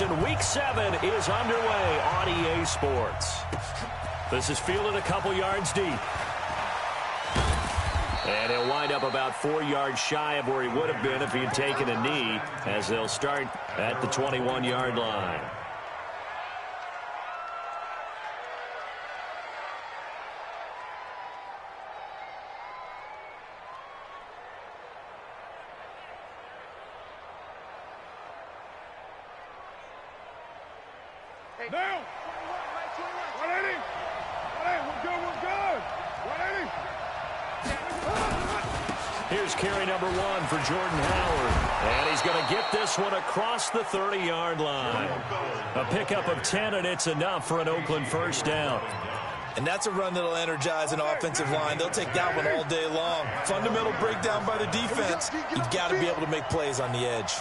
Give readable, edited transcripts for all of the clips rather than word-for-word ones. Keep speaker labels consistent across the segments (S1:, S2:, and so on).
S1: preseason Week 7 is underway on EA Sports. This is fielded a couple yards deep. And he'll wind up about 4 yards shy of where he would have been if he had taken a knee, as they'll start at the 21-yard line.
S2: Now! 180! 180! We're good, we're good! 180!
S1: Here's carry number 1 for Jordan Howard. And he's going to get this one across the 30-yard line. A pickup of 10, and it's enough for an Oakland first down.
S3: And that's a run that'll energize an offensive line. They'll take that one all day long. Fundamental breakdown by the defense. You've got to be able to make plays on the edge.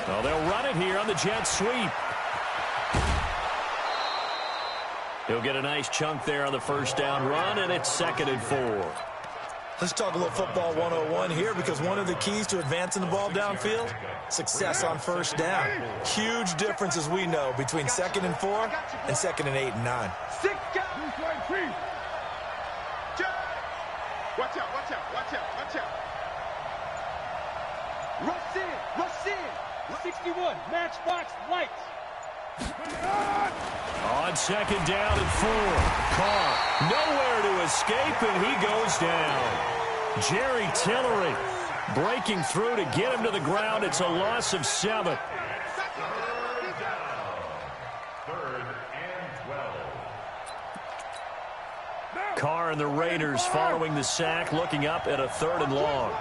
S1: Well, they'll run it here on the jet sweep. He'll get a nice chunk there on the first down run, and it's 2nd and 4.
S3: Let's talk a little football 101 here, because one of the keys to advancing the ball downfield, success on first down. Huge difference, as we know, between 2nd and 4 and 2nd and 8 and 9.
S2: Watch out, watch out, watch out, watch out.
S4: Rush in, rush in. 61, matchbox lights.
S1: On 2nd down and 4. Carr nowhere to escape, and he goes down. Jerry Tillery breaking through to get him to the ground. It's a loss of 7.
S2: 3rd and 12.
S1: Carr and the Raiders following the sack, looking up at a 3rd and long.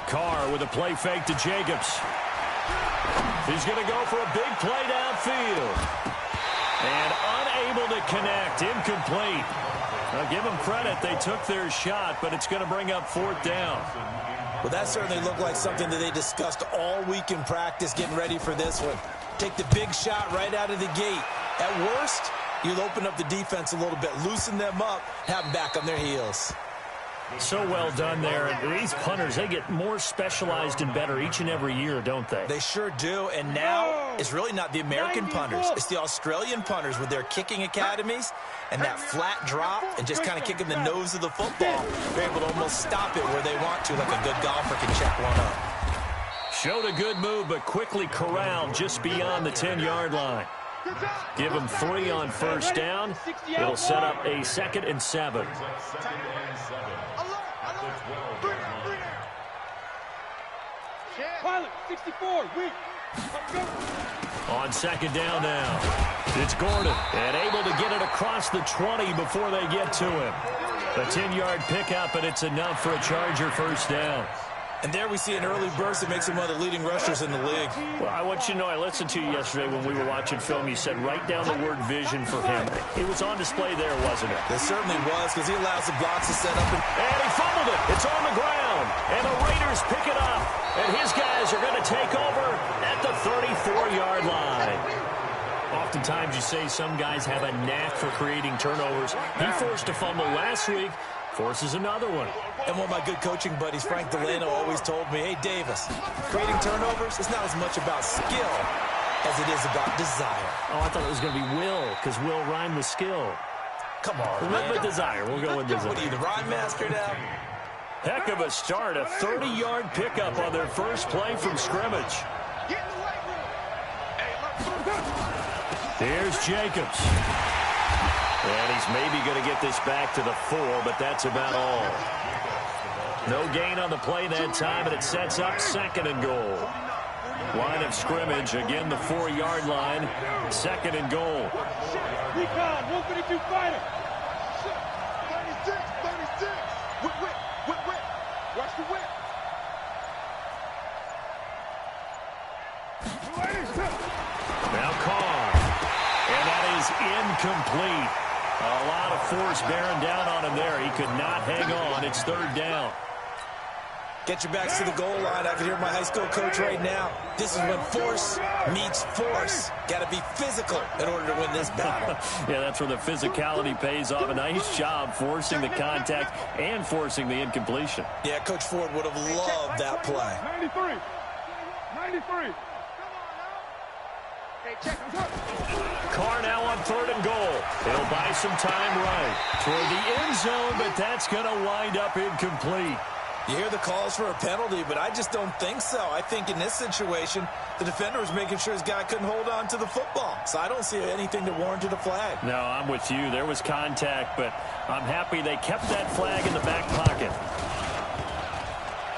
S1: Carr with a play fake to Jacobs. He's going to go for a big play downfield. And unable to connect. Incomplete. Now, give them credit. They took their shot, but it's going to bring up 4th down.
S3: Well, that certainly looked like something that they discussed all week in practice, getting ready for this one. Take the big shot right out of the gate. At worst, you'll open up the defense a little bit, loosen them up, have them back on their heels.
S1: So well done there. And these punters, they get more specialized and better each and every year, don't they?
S3: They sure do. And now it's really not the American punters. It's the Australian punters with their kicking academies and that flat drop and just kind of kicking the nose of the football. They're able to almost stop it where they want to, like a good golfer can check one up.
S1: Showed a good move, but quickly corralled just beyond the 10-yard line. Give them 3 on first down. It'll set up a 2nd and 7.
S4: Pilot, 64, weak.
S1: On 2nd down now. It's Gordon, and able to get it across the 20 before they get to him. A 10-yard pickup, and it's enough for a Charger first down.
S3: And there we see an early burst that makes him one of the leading rushers in the league.
S1: Well, I want you to know, I listened to you yesterday when we were watching film. You said write down the word vision for him. It was on display there, wasn't it?
S3: It certainly was, because he allows the blocks to set up.
S1: And he fumbled it. It's on the ground. And the Raiders pick it up. And his guys are going to take over at the 34-yard line. Oftentimes you say some guys have a knack for creating turnovers. He forced a fumble last week. Forces another one.
S3: And one of my good coaching buddies, Frank Delano, always told me, hey, Davis, creating turnovers is not as much about skill as it is about desire.
S1: Oh, I thought it was going to be will, because will rhyme with skill.
S3: Come on,
S1: We'll go with desire. We'll go with desire.
S3: What are you, the rhyme master now?
S1: Heck of a start. A 30-yard pickup on their first play from scrimmage. Here's Jacobs. And he's maybe going to get this back to the 4, but that's about all. No gain on the play that time, and it sets up 2nd and goal. Line of scrimmage, again the 4-yard line, 2nd and goal.
S4: Recon, 152 fighter.
S2: 36, 36. Whip. Watch the whip.
S1: Now Carr. And that is incomplete. A lot of force bearing down on him there. He could not hang on. It's 3rd down.
S3: Get your backs to the goal line. I can hear my high school coach right now. This is when force meets force. Got to be physical in order to win this battle.
S1: Yeah, that's where the physicality pays off. A nice job forcing the contact and forcing the incompletion.
S3: Yeah, Coach Ford would have loved that play.
S2: 93. 93.
S1: Carr now on 3rd and goal. He'll buy some time right toward the end zone, but that's going to wind up incomplete.
S3: You hear the calls for a penalty, but I just don't think so. I think in this situation, the defender was making sure his guy couldn't hold on to the football. So I don't see anything that warranted a flag.
S1: No, I'm with you. There was contact, but I'm happy they kept that flag in the back pocket.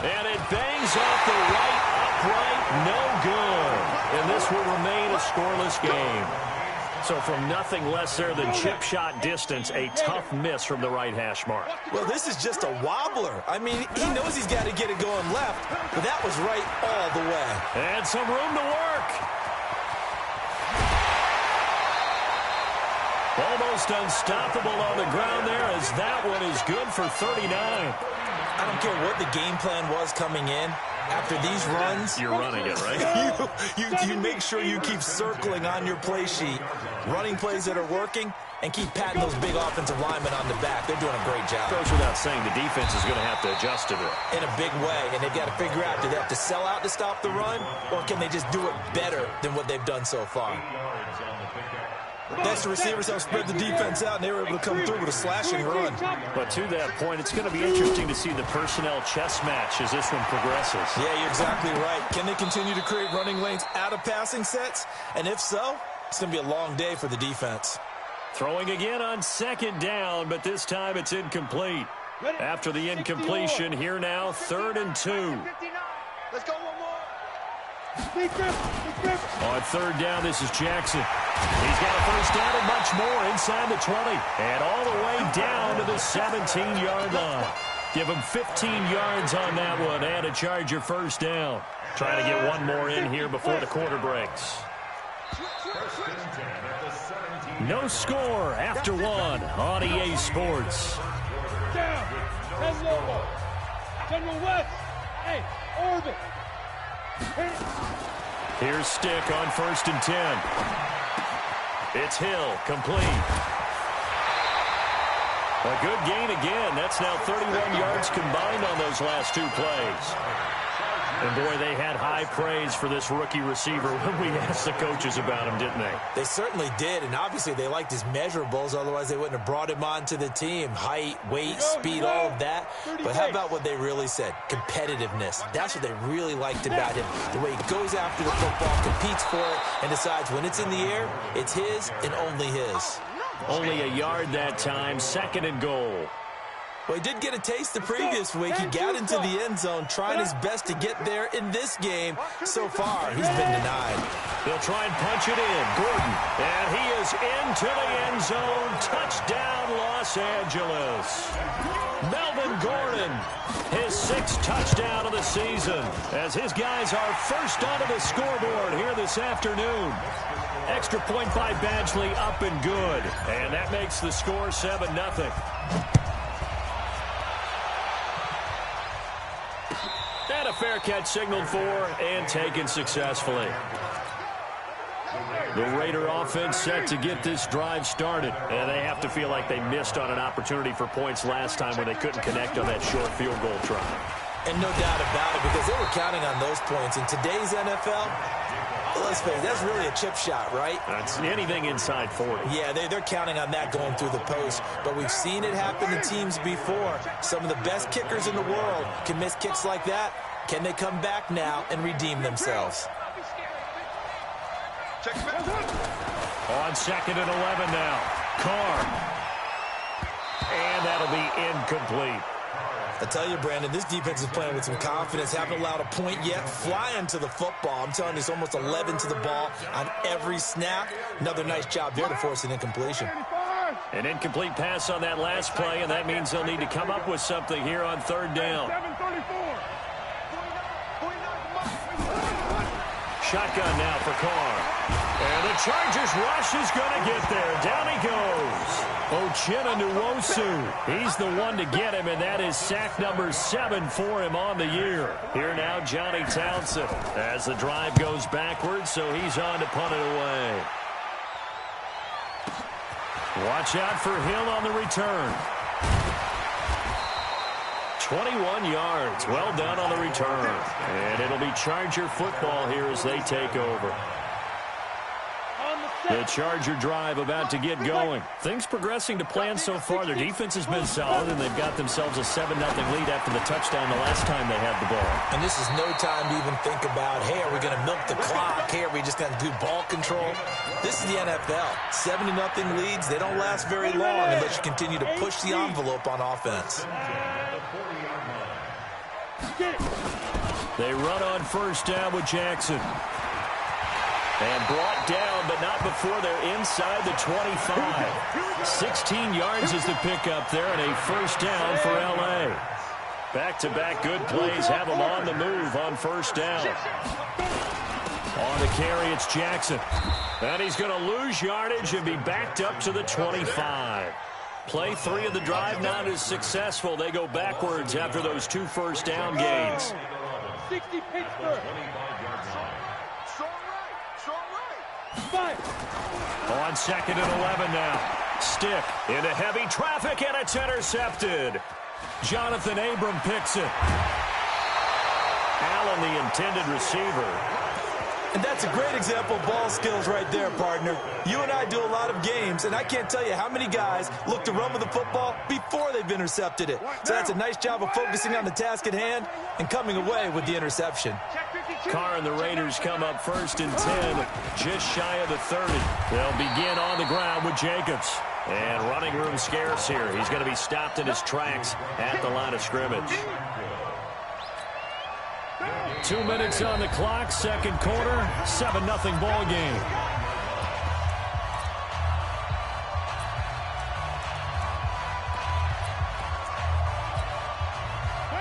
S1: And it bangs off the right upright. No good. And this will remain a scoreless game. So from nothing less there than chip shot distance, a tough miss from the right hash mark.
S3: Well, this is just a wobbler. I mean, he knows he's got to get it going left, but that was right all the way.
S1: And some room to work. Almost unstoppable on the ground there as that one is good for 39.
S3: I don't care what the game plan was coming in. After these runs,
S1: you're running it, right?
S3: you make sure you keep circling on your play sheet, running plays that are working, and keep patting those big offensive linemen on the back. They're doing a great job.
S1: Goes without saying the defense is going to have to adjust to it.
S3: In a big way, and they've got to figure out, do they have to sell out to stop the run, or can they just do it better than what they've done so far? That's the receivers have spread the defense out, and they were able to come through with a slashing run.
S1: But to that point, it's going to be interesting to see the personnel chess match as this one progresses.
S3: Yeah, you're exactly right. Can they continue to create running lanes out of passing sets? And if so, it's going to be a long day for the defense.
S1: Throwing again on 2nd down, but this time it's incomplete. After the incompletion, here now, 3rd and 2.
S4: Let's go one more.
S1: On 3rd down, this is Jackson. He's got a first down and much more inside the 20. And all the way down to the 17-yard line. Give him 15 yards on that one and a Charger first down. Trying to get one more in here before the quarter breaks. No score after one on EA Sports.
S2: Down. General West. Hey, orbit.
S1: Here's Stick on 1st and 10. It's Hill, complete. A good gain again. That's now 31 yards combined on those last 2 plays. And, boy, they had high praise for this rookie receiver when we asked the coaches about him, didn't they?
S3: They certainly did, and obviously they liked his measurables. Otherwise, they wouldn't have brought him onto the team. Height, weight, speed, all of that. But how about what they really said? Competitiveness. That's what they really liked about him. The way he goes after the football, competes for it, and decides when it's in the air, it's his and only his.
S1: Only a yard that time, 2nd and goal.
S3: Well, he did get a taste the previous week. He got into the end zone, trying his best to get there in this game. So far, he's been denied.
S1: They'll try and punch it in. Gordon. And he is into the end zone. Touchdown, Los Angeles. Melvin Gordon, his 6th touchdown of the season, as his guys are first onto the scoreboard here this afternoon. Extra point by Badgley, up and good. And that makes the score 7-0. And a fair catch signaled for and taken successfully. The Raider offense set to get this drive started. And they have to feel like they missed on an opportunity for points last time when they couldn't connect on that short field goal try.
S3: And no doubt about it, because they were counting on those points. In today's NFL, let's face it, that's really a chip shot, right?
S1: That's anything inside 40.
S3: Yeah, they're counting on that going through the post. But we've seen it happen to teams before. Some of the best kickers in the world can miss kicks like that. Can they come back now and redeem themselves?
S1: On 2nd and 11 now. Carr. And that'll be incomplete.
S3: I tell you, Brandon, this defense is playing with some confidence. Haven't allowed a point yet. Flying to the football. I'm telling you, it's almost 11 to the ball on every snap. Another nice job there to force an incompletion.
S1: An incomplete pass on that last play, and that means they'll need to come up with something here on 3rd down. Shotgun now for Carr. And the Chargers rush is going to get there. Down he goes. Uchenna Nwosu. He's the one to get him, and that is sack number 7 for him on the year. Here now, Johnny Townsend. As the drive goes backwards, so he's on to punt it away. Watch out for Hill on the return. 21 yards. Well done on the return. And it'll be Charger football here as they take over. The Charger drive about to get going. Things progressing to plan so far. Their defense has been solid, and they've got themselves a 7-0 lead after the touchdown the last time they had the ball.
S3: And this is no time to even think about, hey, are we going to milk the clock? Hey, are we just going to do ball control? This is the NFL. 7-0 leads, they don't last very long unless you continue to push the envelope on offense.
S1: They run on first down with Jackson. And brought down, but not before they're inside the 25. 16 yards is the pickup there, and a first down for L.A. Back-to-back good plays have them on the move on first down. On the carry, it's Jackson. And he's going to lose yardage and be backed up to the 25. Play 3 of the drive not as successful. They go backwards after those 2 first down gains.
S4: 60 Pittsburgh.
S1: On 2nd and 11 now. Stick into heavy traffic, and it's intercepted. Jonathan Abram picks it. Allen, the intended receiver.
S3: And that's a great example of ball skills right there, partner. You and I do a lot of games, and I can't tell you how many guys look to run with the football before they've intercepted it. So that's a nice job of focusing on the task at hand and coming away with the interception.
S1: Carr and the Raiders come up 1st and 10, just shy of the 30. They'll begin on the ground with Jacobs. And running room scarce here. He's going to be stopped in his tracks at the line of scrimmage. 2 minutes on the clock, second quarter, 7-0 ball game.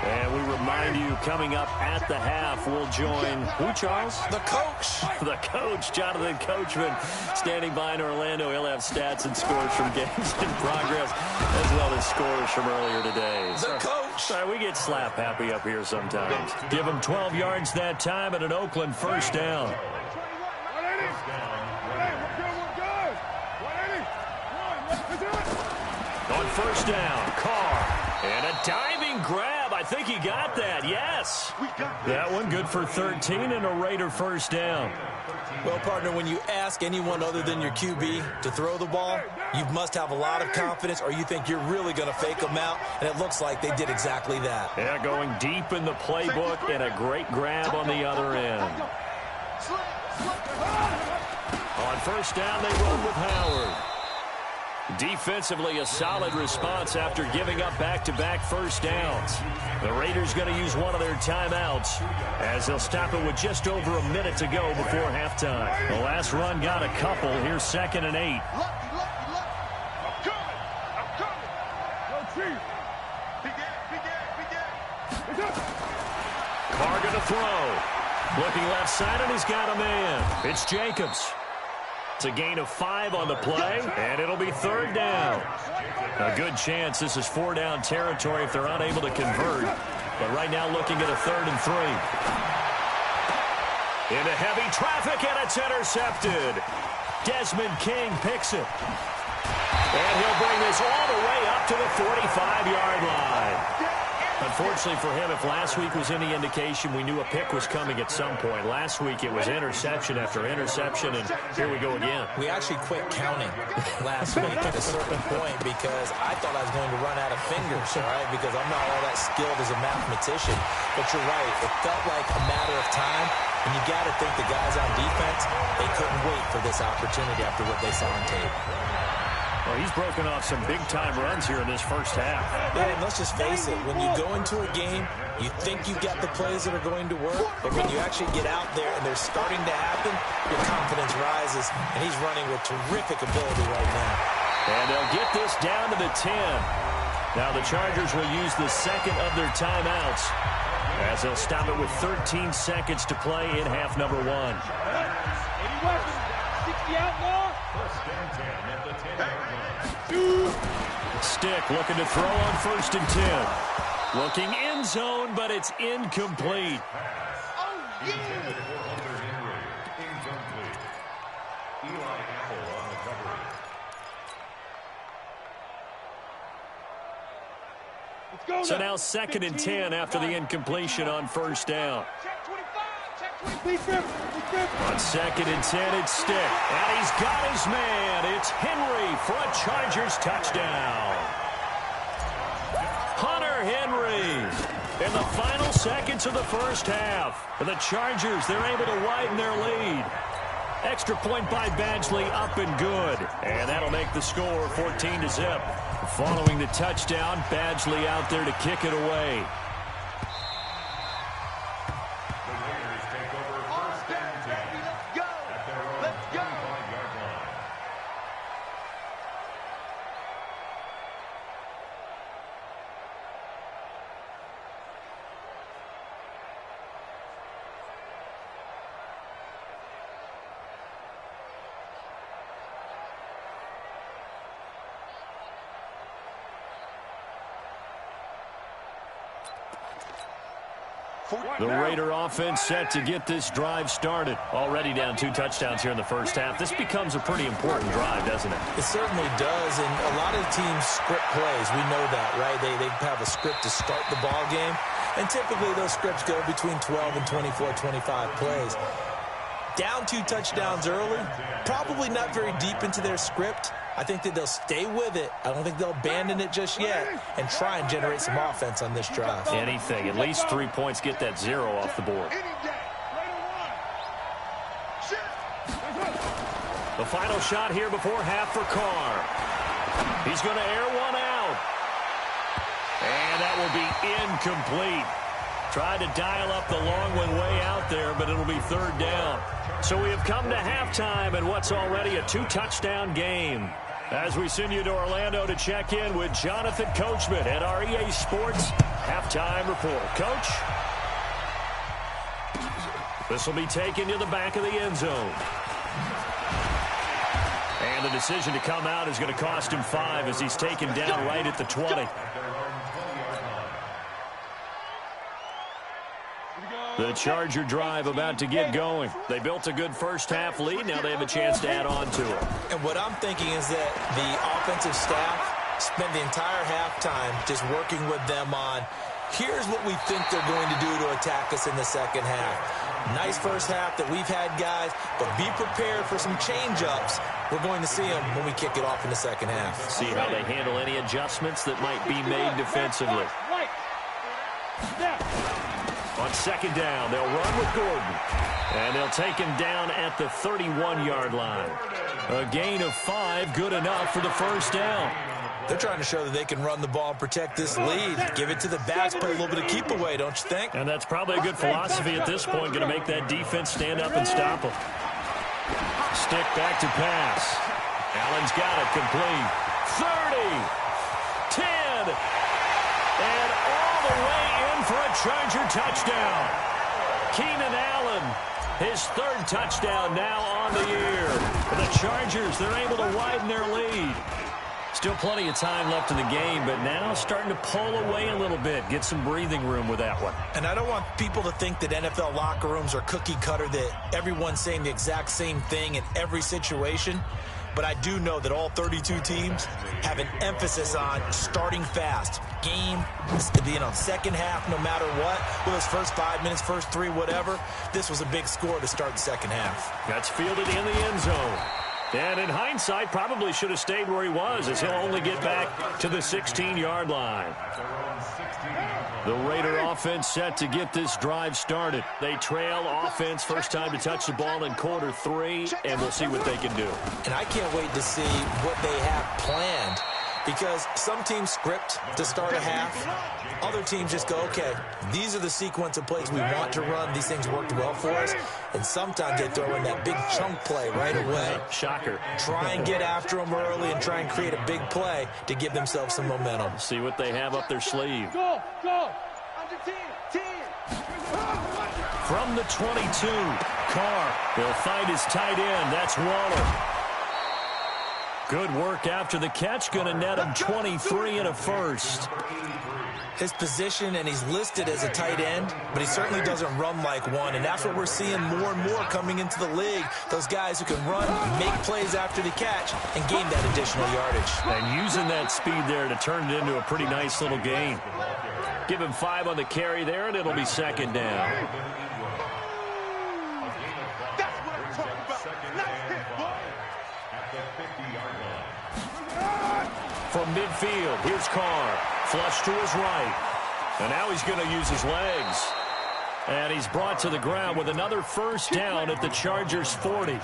S1: And we remind you, coming up at the half, we'll join who, Charles?
S3: The coach.
S1: The coach, Jonathan Coachman, standing by in Orlando. He'll have stats and scores from games in progress, as well as scores from earlier today.
S3: The coach.
S1: Sorry, we get slap happy up here sometimes. Give him 12 yards that time at an Oakland first down. On first down, Carr. And a diving grab. I think he got that. Yes. That one good for 13 and a Raider first down.
S3: Well, partner, when you ask anyone other than your QB to throw the ball, you must have a lot of confidence, or you think you're really going to fake them out, and it looks like they did exactly that.
S1: Yeah, going deep in the playbook and a great grab on the other end. On first down, they run with Howard. Defensively, a solid response after giving up back-to-back first downs. The Raiders going to use one of their timeouts as they'll stop it with just over a minute to go before halftime. The last run got a couple. Here's 2nd and 8. Carr going to throw. Looking left side, and he's got a man. It's Jacobs. It's a gain of 5 on the play, and it'll be 3rd down. A good chance this is 4-down territory if they're unable to convert. But right now looking at a 3rd and 3. Into heavy traffic, and it's intercepted. Desmond King picks it. And he'll bring this all the way up to the 45-yard line. Unfortunately for him, if last week was any indication, we knew a pick was coming at some point. Last week it was interception after interception, and here we go again.
S3: We actually quit counting last week at a certain point because I thought I was going to run out of fingers, all right, because I'm not all that skilled as a mathematician. But you're right. It felt like a matter of time, and you got to think the guys on defense, they couldn't wait for this opportunity after what they saw on tape.
S1: Well, he's broken off some big-time runs here in this first half.
S3: Yeah, and let's just face it. When you go into a game, you think you've got the plays that are going to work, but when you actually get out there and they're starting to happen, your confidence rises, and he's running with terrific ability right now.
S1: And they'll get this down to the 10. Now the Chargers will use the 2nd of their timeouts as they'll stop it with 13 seconds to play in half number 1.
S4: 60 outlaw.
S2: First and 10 at the 10-yard line.
S1: Stick looking to throw on 1st and 10. Looking end zone, but it's incomplete.
S2: Intended for Hunter Henry. Incomplete. Eli Apple on the coverage.
S4: Let's go
S1: So now 2nd and 10 after the incompletion on 1st down.
S4: Check 25. Check 20. Please grip.
S1: On 2nd and 10, it's Stick. And he's got his man. It's Henry for a Chargers touchdown. Hunter Henry in the final seconds of the first half. For the Chargers, they're able to widen their lead. Extra point by Badgley up and good. And that'll make the score 14-0. Following the touchdown, Badgley out there to kick it away.
S2: The Raiders take over 1st and 10 at their own 25-yard line.
S1: The Raider offense set to get this drive started. Already down 2 touchdowns here in the first half. This becomes a pretty important drive, doesn't it?
S3: It certainly does, and a lot of teams script plays. We know that, right? They have a script to start the ball game, and typically those scripts go between 12 and 24, 25 plays. Down 2 touchdowns early, probably not very deep into their script. I think that they'll stay with it. I don't think they'll abandon it just yet and try and generate some offense on this drive.
S1: Anything. At least 3 points, get that 0 off the board. The final shot here before half for Carr. He's going to air one out. And that will be incomplete. Tried to dial up the long one way out there, but it'll be 3rd down. So we have come to halftime in what's already a 2-touchdown game. As we send you to Orlando to check in with Jonathan Coachman at our EA Sports Halftime Report. Coach? This will be taken to the back of the end zone. And the decision to come out is going to cost him 5 as he's taken down right at the 20. The Charger drive about to get going. They built a good first half lead. Now they have a chance to add on to it.
S3: And what I'm thinking is that the offensive staff spent the entire halftime just working with them on, here's what we think they're going to do to attack us in the second half. Nice first half that we've had, guys, but be prepared for some change-ups. We're going to see them when we kick it off in the second half.
S1: See how they handle any adjustments that might be made defensively. On 2nd down, they'll run with Gordon. And they'll take him down at the 31-yard line. A gain of 5, good enough for the first down.
S3: They're trying to show that they can run the ball and protect this lead. Give it to the backs, play a little bit of keep away, don't you think?
S1: And that's probably a good philosophy at this point, going to make that defense stand up and stop them. Stick back to pass. Allen's got it complete. 30, 10, and all the way in for a Charger touchdown. Keenan Allen, his 3rd touchdown now on the year. For the Chargers, they're able to widen their lead. Still plenty of time left in the game, but now starting to pull away a little bit. Get some breathing room with that one.
S3: And I don't want people to think that NFL locker rooms are cookie cutter, that everyone's saying the exact same thing in every situation. But I do know that all 32 teams have an emphasis on starting fast. Game, second half, no matter what. Whether it's first 5 minutes, first 3, whatever. This was a big score to start the second half.
S1: That's fielded in the end zone. And in hindsight, probably should have stayed where he was, as he'll only get back to the 16-yard line. The Raider offense set to get this drive started. They trail offense, first time to touch the ball in quarter 3, and we'll see what they can do.
S3: And I can't wait to see what they have planned, because some teams script to start a half. Other teams just go, okay, these are the sequence of plays we want to run. These things worked well for us. And sometimes they throw in that big chunk play right away.
S1: Shocker.
S3: Try and get after them early and try and create a big play to give themselves some momentum.
S1: See what they have up their sleeve.
S4: Go, go. Under 10, 10.
S1: From the 22, Carr will find his tight end. That's Waller. Good work after the catch. Going to net him 23 and a first.
S3: His position, and he's listed as a tight end, but he certainly doesn't run like one, and that's what we're seeing more and more coming into the league. Those guys who can run, make plays after the catch, and gain that additional yardage.
S1: And using that speed there to turn it into a pretty nice little gain. Give him 5 on the carry there, and it'll be second down. From midfield, here's Carr. Flush to his right. And now he's going to use his legs. And he's brought to the ground with another first down at the Chargers' 40.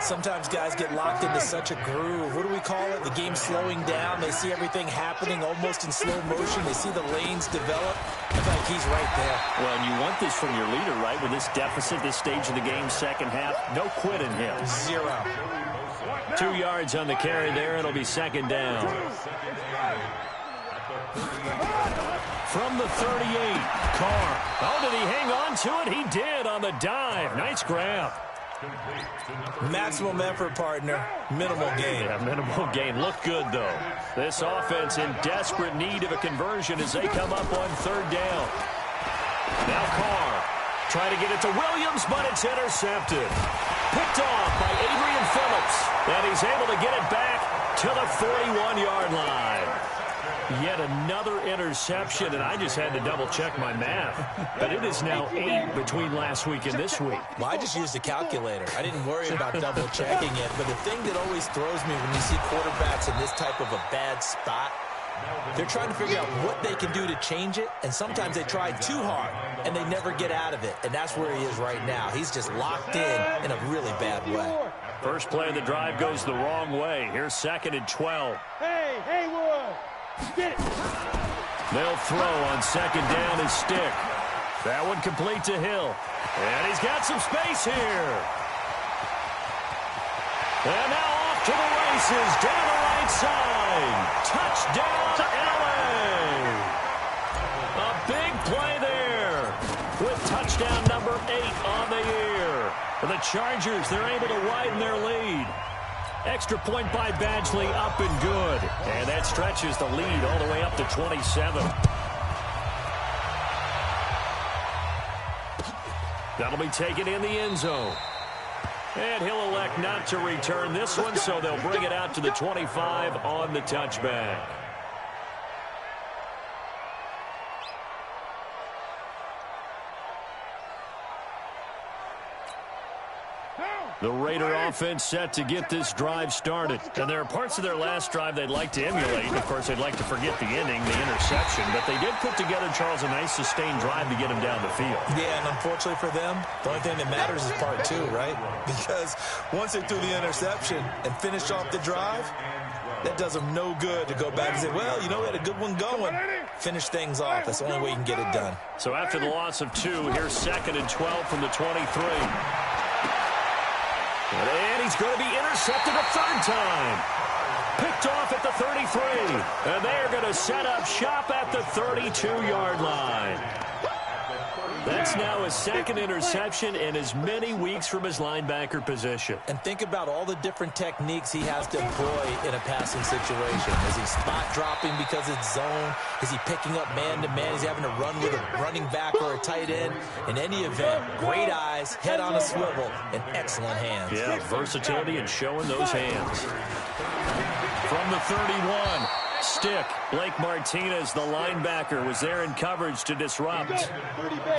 S3: Sometimes guys get locked into such a groove. What do we call it? The game's slowing down. They see everything happening almost in slow motion. They see the lanes develop. I feel like he's right there.
S1: Well, and you want this from your leader, right? With this deficit, this stage of the game, second half, no quit in him.
S3: 0.
S1: 2 yards on the carry there. It'll be second down. From the 38, Carr. Oh, did he hang on to it? He did on the dive. Nice grab.
S3: Maximum effort, partner. Minimal gain.
S1: Yeah, minimal gain. Looked good, though. This offense in desperate need of a conversion as they come up on third down. Now Carr trying to get it to Williams, but it's intercepted. Picked off by Adrian Phillips. And he's able to get it back to the 41-yard line. Yet another interception, and I just had to double-check my math. But it is now 8 between last week and this week.
S3: Well, I just used a calculator. I didn't worry about double-checking it. But the thing that always throws me when you see quarterbacks in this type of a bad spot, they're trying to figure out what they can do to change it, and sometimes they try too hard, and they never get out of it. And that's where he is right now. He's just locked in a really bad way.
S1: First play of the drive goes the wrong way. Here's second and 12.
S4: Hey, Haywood! Get it.
S1: They'll throw on second down his stick. That one complete to Hill. And he's got some space here. And now off to the races down the right side. Touchdown, LA. A big play there with touchdown number 8 on the year. For the Chargers, they're able to widen their lead. Extra point by Badgley, up and good. And that stretches the lead all the way up to 27. That'll be taken in the end zone. And he'll elect not to return this one, so they'll bring it out to the 25 on the touchback. The Raider offense set to get this drive started. And there are parts of their last drive they'd like to emulate. Of course, they'd like to forget the ending, the interception. But they did put together, Charles, a nice sustained drive to get them down the field.
S3: Yeah, and unfortunately for them, the only thing that matters is part 2, right? Because once they threw the interception and finished off the drive, that does them no good to go back and say, well, you know, we had a good one going. Finish things off. That's the only way you can get it done.
S1: So after the loss of 2, here's second and 12 from the 23. And he's going to be intercepted a third time. Picked off at the 33. And they're going to set up shop at the 32-yard line. That's now his second interception in as many weeks from his linebacker position.
S3: And think about all the different techniques he has to employ in a passing situation. Is he spot dropping because it's zone? Is he picking up man-to-man? Is he having to run with a running back or a tight end? In any event, great eyes, head on a swivel, and excellent hands.
S1: Yeah, versatility and showing those hands. From the 31, stick. Blake Martinez, the linebacker, was there in coverage to disrupt.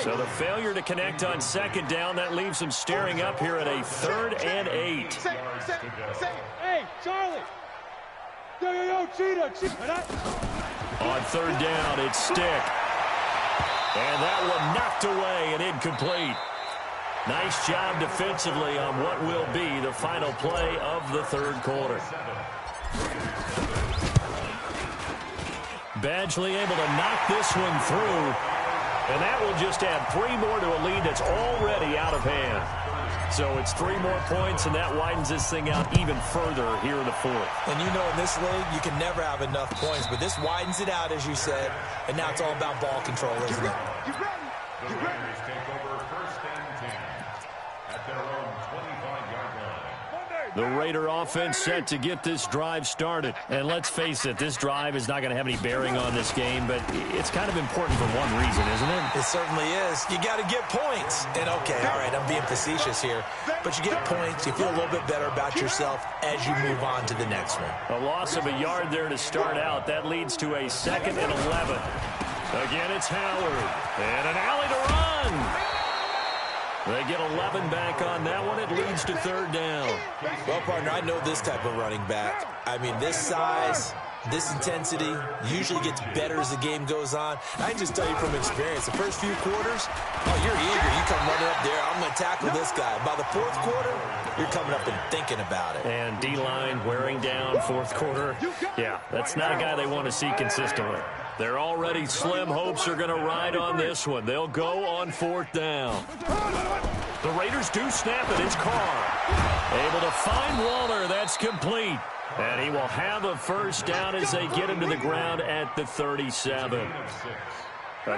S1: So the failure to connect on second down, that leaves him staring up here at a 3rd and 8.
S4: Hey, Charlie. Yo, Cheetah.
S1: On third down, it's stick. And that one knocked away and incomplete. Nice job defensively on what will be the final play of the third quarter. Badgley able to knock this one through, and that will just add 3 more to a lead that's already out of hand. So it's 3 more points, and that widens this thing out even further here in the 4th.
S3: And you know in this league, you can never have enough points, but this widens it out, as you said, and now it's all about ball control, isn't it?
S2: The Raiders take over
S1: The Raider offense set to get this drive started. And let's face it, this drive is not going to have any bearing on this game, but it's kind of important for one reason, isn't it?
S3: It certainly is. You got to get points. And, okay, all right, I'm being facetious here. But you get points, you feel a little bit better about yourself as you move on to the next one.
S1: A loss of a yard there to start out. That leads to a 2nd and 11. Again, it's Howard. And an alley to run. They get 11 back on that one. It leads to 3rd down.
S3: Well, partner, I know this type of running back. I mean, this size, this intensity usually gets better as the game goes on. I can just tell you from experience, the first few quarters, oh, you're eager. You come running up there. I'm going to tackle this guy. By the 4th quarter, you're coming up and thinking about it.
S1: And D-line wearing down 4th quarter. Yeah, that's not a guy they want to see consistently. They're already slim hopes are going to ride on this one. They'll go on 4th down. The Raiders do snap it. It's Carr. Able to find Waller. That's complete. And he will have a 1st down as they get him to the ground at the 37.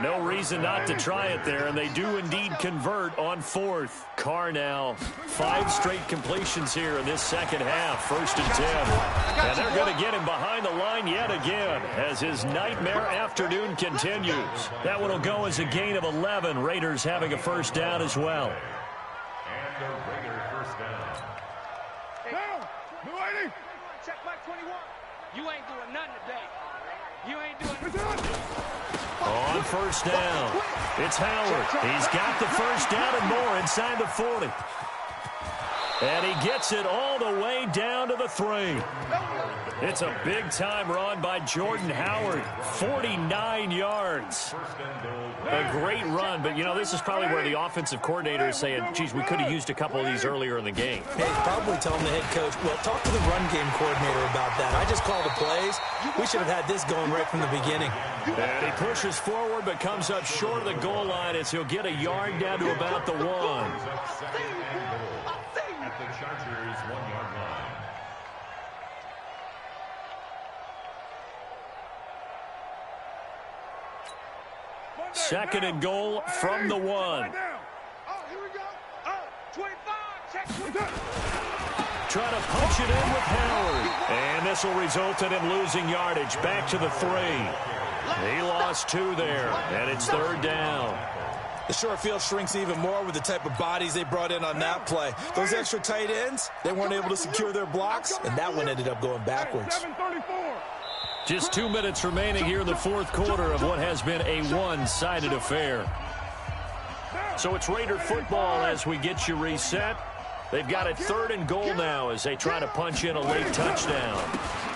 S1: No reason not to try it there, and they do indeed convert on 4th. Carr now 5 straight completions here in this 2nd half, 1st and 10. And they're going to get him behind the line yet again as his nightmare afternoon continues. That one will go as a gain of 11. Raiders having a 1st down as well.
S2: And the Raider 1st down.
S4: Down. No waiting. Check back 21. You ain't doing nothing today. You ain't doing nothing.
S1: On 1st down, it's Howard. He's got the 1st down and more inside the 40. And he gets it all the way down to the 3. It's a big-time run by Jordan Howard, 49 yards. A great run, but, you know, this is probably where the offensive coordinator is saying, geez, we could have used a couple of these earlier in the game.
S3: Hey, probably telling the head coach, well, talk to the run game coordinator about that. I just called the plays. We should have had this going right from the beginning.
S1: And he pushes forward but comes up short of the goal line as he'll get a yard down to about the 1.
S2: At the Chargers 1-yard line.
S1: Second and goal from the 1.
S4: Oh, here we go. Oh, 25. Check 25.
S1: Trying to punch it in with Howard. And this will result in him losing yardage back to the 3. He lost 2 there, and it's 3rd down.
S3: The short field shrinks even more with the type of bodies they brought in on that play. Those extra tight ends, they weren't able to secure their blocks, and that one ended up going backwards.
S1: Just 2 minutes remaining here in the 4th quarter of what has been a one-sided affair. So it's Raider football as we get you reset. They've got it 3rd and goal now as they try to punch in a late touchdown.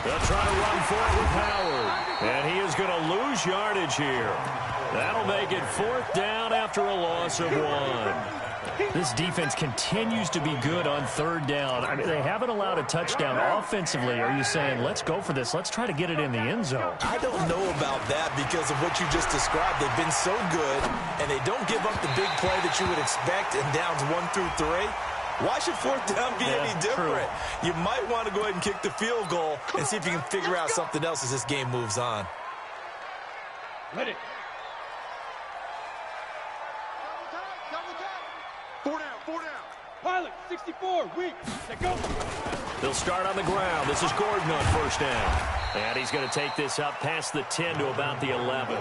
S1: They'll try to run for it with Howard. And he is going to lose yardage here. That'll make it 4th down after a loss of 1. This defense continues to be good on 3rd down. I mean, they haven't allowed a touchdown offensively. Are you saying, let's go for this? Let's try to get it in the end zone.
S3: I don't know about that because of what you just described. They've been so good, and they don't give up the big play that you would expect in downs 1 through 3. Why should 4th down be any different? True. You might want to go ahead and kick the field goal and see if you can figure out something else as this game moves on.
S4: Let it. 4 down, 4 down. Pilot, 64, weak. Let go.
S1: They'll start on the ground. This is Gordon on 1st down. And he's going to take this up past the 10 to about the 11.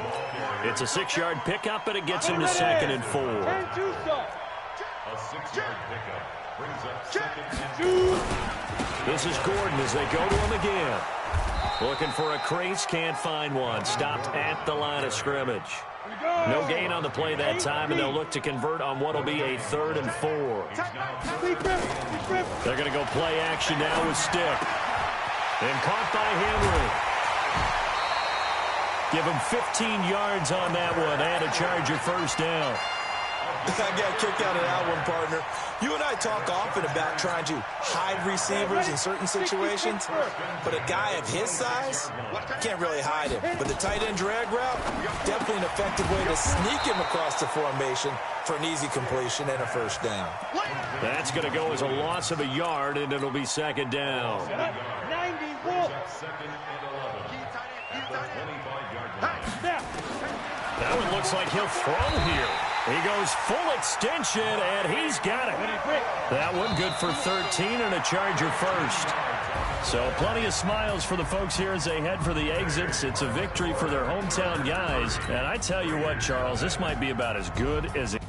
S1: It's a 6-yard pickup, and it gets him to 2nd and 4.
S2: A 6-yard pickup brings up 2nd and 2.
S1: This is Gordon as they go to him again. Looking for a crease, can't find one. Stopped at the line of scrimmage. No gain on the play that time, and they'll look to convert on what will be a 3rd and 4. They're going to go play action now with Stick. And caught by Henry. Give him 15 yards on that one and a Charger 1st down.
S3: I got a kick out of that one, partner. You and I talk often about trying to hide receivers in certain situations, but a guy of his size can't really hide him. But the tight end drag route, definitely an effective way to sneak him across the formation for an easy completion and a 1st down.
S1: That's going to go as a loss of a yard, and it'll be 2nd down.
S4: 91.
S2: 2nd and 11. At the 25-yard line.
S1: That one looks like he'll throw here. He goes full extension, and he's got it. That one good for 13 and a Charger first. So plenty of smiles for the folks here as they head for the exits. It's a victory for their hometown guys. And I tell you what, Charles, this might be about as good as it